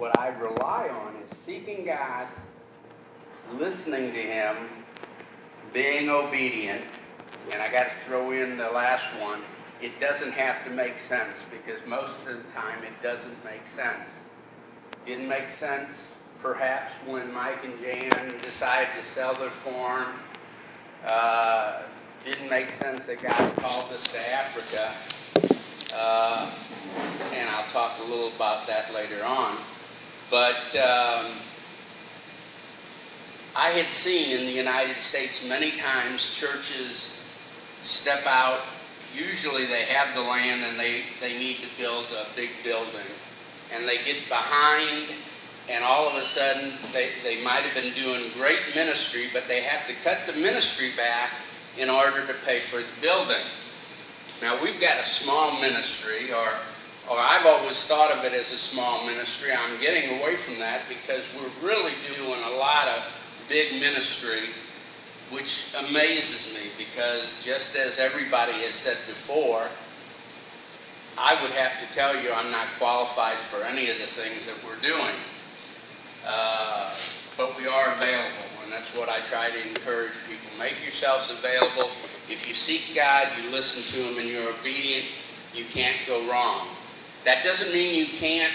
what I rely on is seeking God, listening to Him, being obedient, and I got to throw in the last one. It doesn't have to make sense, because most of the time it doesn't make sense. Didn't make sense, perhaps, when Mike and Jan decided to sell their farm. Didn't make sense that God called us to Africa. And I'll talk a little about that later on. But I had seen in the United States many times churches step out. Usually they have the land and they need to build a big building. And they get behind, and all of a sudden they might have been doing great ministry, but they have to cut the ministry back in order to pay for the building. Now, we've got a small ministry, or I've always thought of it as a small ministry. I'm getting away from that because we're really doing a lot of big ministry, which amazes me, because just as everybody has said before, I would have to tell you I'm not qualified for any of the things that we're doing. But we are available, and that's what I try to encourage people. Make yourselves available. If you seek God, you listen to Him, and you're obedient, you can't go wrong. That doesn't mean you can't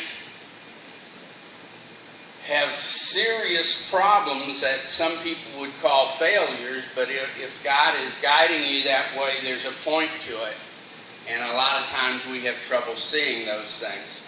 have serious problems that some people would call failures, but if God is guiding you that way, there's a point to it. And a lot of times we have trouble seeing those things.